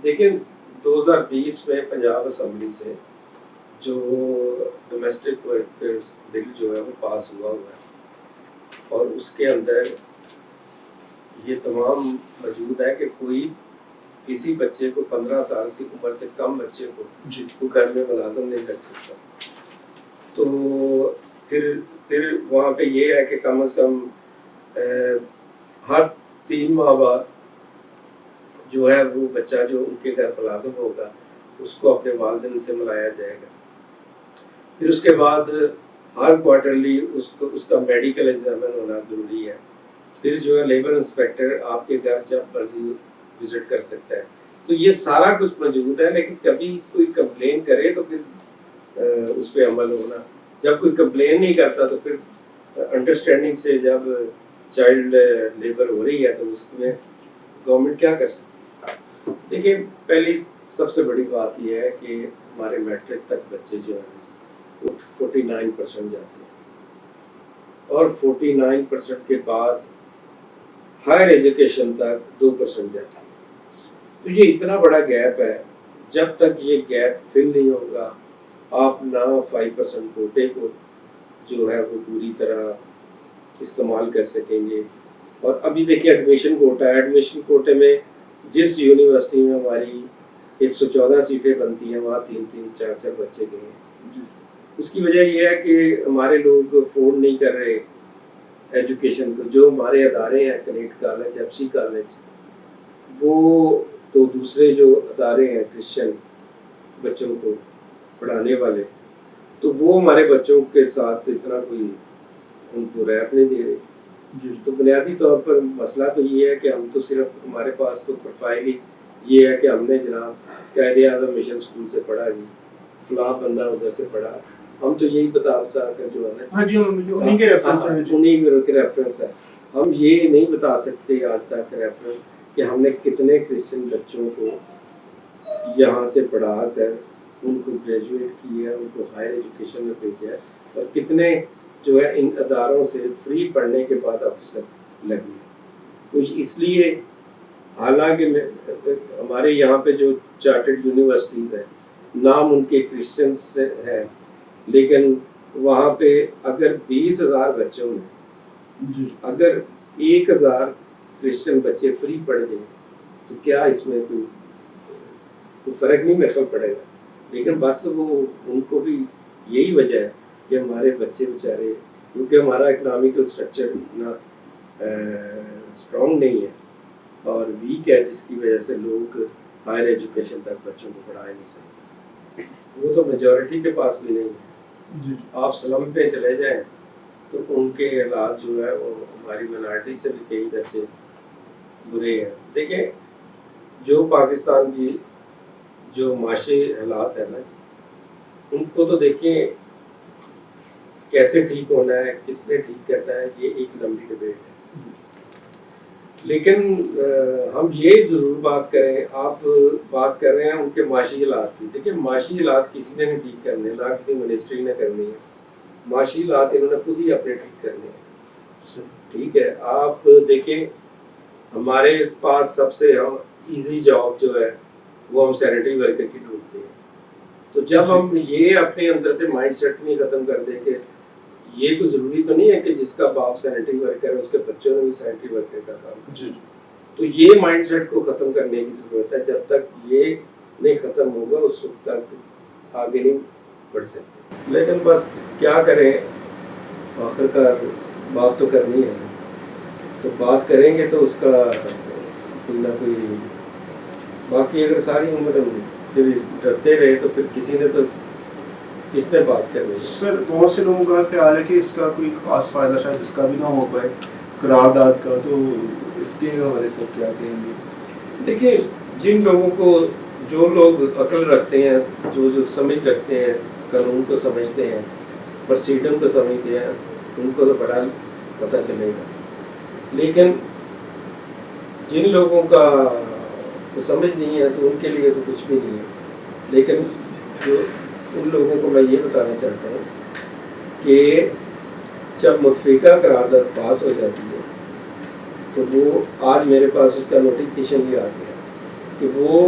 دیکھیں 2020 میں پنجاب اسمبلی سے جو ڈومیسٹک ورکرز بل جو ہے وہ پاس ہوا ہے اور اس کے اندر یہ تمام موجود ہے کہ کوئی کسی بچے کو 15 سال کی عمر سے کم بچے کو گھر میں ملازم نہیں رکھ سکتا. تو پھر وہاں پہ یہ ہے کہ کم از کم ہر 3 ماہ بعد جو ہے وہ بچہ جو ان کے گھر ملازم ہوگا اس کو اپنے والدین سے ملایا جائے گا. پھر اس کے بعد ہر کوارٹرلی اس کا میڈیکل ایگزامن ہونا ضروری ہے. پھر جو ہے لیبر انسپیکٹر آپ کے گھر جب مرضی وزٹ کر سکتا ہے. تو یہ سارا کچھ موجود ہے, لیکن کبھی کوئی کمپلین کرے تو پھر اس پہ عمل ہونا. جب کوئی کمپلین نہیں کرتا تو پھر انڈرسٹینڈنگ سے جب چائلڈ لیبر ہو رہی ہے تو اس میں گورنمنٹ کیا کر سکتی ہے. دیکھیں پہلی سب سے بڑی بات یہ ہے کہ ہمارے میٹرک تک بچے جو ہیں وہ 49% جاتے ہیں اور 49% کے بعد ہائر ایجوکیشن تک 2% جاتے ہیں. تو یہ اتنا بڑا گیپ ہے. جب تک یہ گیپ فل نہیں ہوگا آپ نہ 5% کوٹے کو جو ہے وہ پوری طرح استعمال کر سکیں گے. اور ابھی دیکھیں ایڈمیشن کوٹا ہے, ایڈمیشن کوٹے میں جس یونیورسٹی میں ہماری 114 سیٹیں بنتی ہیں وہاں 3-3 4 بچے گئے ہیں. اس کی وجہ یہ ہے کہ ہمارے لوگ افورڈ نہیں کر رہے ایجوکیشن کو. جو ہمارے ادارے ہیں connect college, F C college, وہ تو دوسرے جو ادارے ہیں کرسچن بچوں کو پڑھانے والے, تو وہ ہمارے بچوں کے ساتھ اتنا کوئی ان کو رعایت نہیں دے رہے. تو بنیادی طور پر مسئلہ تو یہ ہے کہ ہم تو صرف ہمارے پاس تو پروفائل ہی یہ ہے کہ ہم نے جناب قائد اعظم مشن اسکول سے پڑھا جی, فلاں بندہ ادھر سے پڑھا. ہم تو یہی بتا کر جو ہے انہیں کے ریفرنس ہے. ہم یہ نہیں بتا سکتے آج تک ریفرنس کہ ہم نے کتنے کرسچن بچوں کو یہاں سے پڑھا کر ان کو گریجویٹ کیا, ان کو ہائر ایجوکیشن میں بھیجا ہے, اور کتنے جو ہے ان اداروں سے فری پڑھنے کے بعد افسر لگے. تو اس لیے حالانکہ ہمارے یہاں پہ جو چارٹرڈ یونیورسٹیز ہیں نام ان کے کرسچنس سے ہے, لیکن وہاں پہ اگر 20,000 بچوں میں اگر 1,000 کرسچن بچے فری پڑھ جائیں تو کیا اس میں کوئی فرق نہیں میرے خیال پڑے گا. لیکن بس وہ ان کو بھی یہی وجہ ہے کہ ہمارے بچے بیچارے, کیونکہ ہمارا اکنامیکل اسٹرکچر اتنا اسٹرانگ نہیں ہے اور ویک ہے, جس کی وجہ سے لوگ ہائر ایجوکیشن تک بچوں کو پڑھا نہیں سکتے. وہ تو میجورٹی کے پاس بھی نہیں ہے. آپ سلم پہ چلے جائیں تو ان کے حالات جو ہے وہ ہماری مائنارٹی سے بھی کئی درجے برے ہیں. دیکھیں جو پاکستان کی جو معاشی حالات ہیں نا, ان کو تو دیکھیں کیسے ٹھیک ہونا ہے, کس نے ٹھیک کرنا ہے, یہ ایک لمبی ڈبیٹ ہے. لیکن ہم یہ ضرور بات کریں, آپ بات کر رہے ہیں ان کے معاشی حالات کی. دیکھیں معاشی حالات کسی نے نہیں ٹھیک کرنے, نہ کسی منسٹری نے کرنی ہے. معاشی حالات انہوں نے خود ہی اپنے ٹھیک کرنے ہیں. ٹھیک ہے, آپ دیکھیں ہمارے پاس سب سے ہم ایزی جاب جو ہے وہ ہم سینیٹری ورکر کی ڈھونڈتے ہیں. تو جب ہم یہ اپنے اندر سے مائنڈ سیٹ نہیں ختم کر دیں کہ یہ کوئی ضروری تو نہیں ہے کہ جس کا باپ سینیٹری ورکر ہے اس کے بچوں نے بھی سینیٹری ورکر کا کام کرنا. تو یہ مائنڈ سیٹ کو ختم کرنے کی ضرورت ہے. جب تک یہ نہیں ختم ہوگا اس وقت تک آگے نہیں بڑھ سکتے. لیکن بس کیا کریں, آخر کار بات تو کرنی ہے نا. تو بات کریں گے تو اس کا کوئی نہ کوئی, باقی اگر ساری عمر پھر ڈرتے رہے تو پھر کس نے بات کرنی ہے. سر بہت سے لوگوں کا خیال ہے کہ اس کا کوئی خاص فائدہ شاید اس کا بھی نہ ہو پائے قرارداد کا, تو اس کے حوالے سے کیا کہیں گے؟ دیکھیں جن لوگوں کو, جو لوگ عقل رکھتے ہیں, جو سمجھ رکھتے ہیں, قانون کو سمجھتے ہیں, پروسیڈر کو سمجھتے ہیں, ان کو تو بڑا پتہ چلے گا. لیکن جن لوگوں کا سمجھ نہیں ہے تو ان کے لیے تو کچھ بھی نہیں ہے. لیکن جو ان لوگوں کو میں یہ بتانا چاہتا ہوں کہ جب متفقہ قرارداد پاس ہو جاتی ہے تو وہ آج میرے پاس اس کا نوٹیفکیشن بھی آ گیا کہ وہ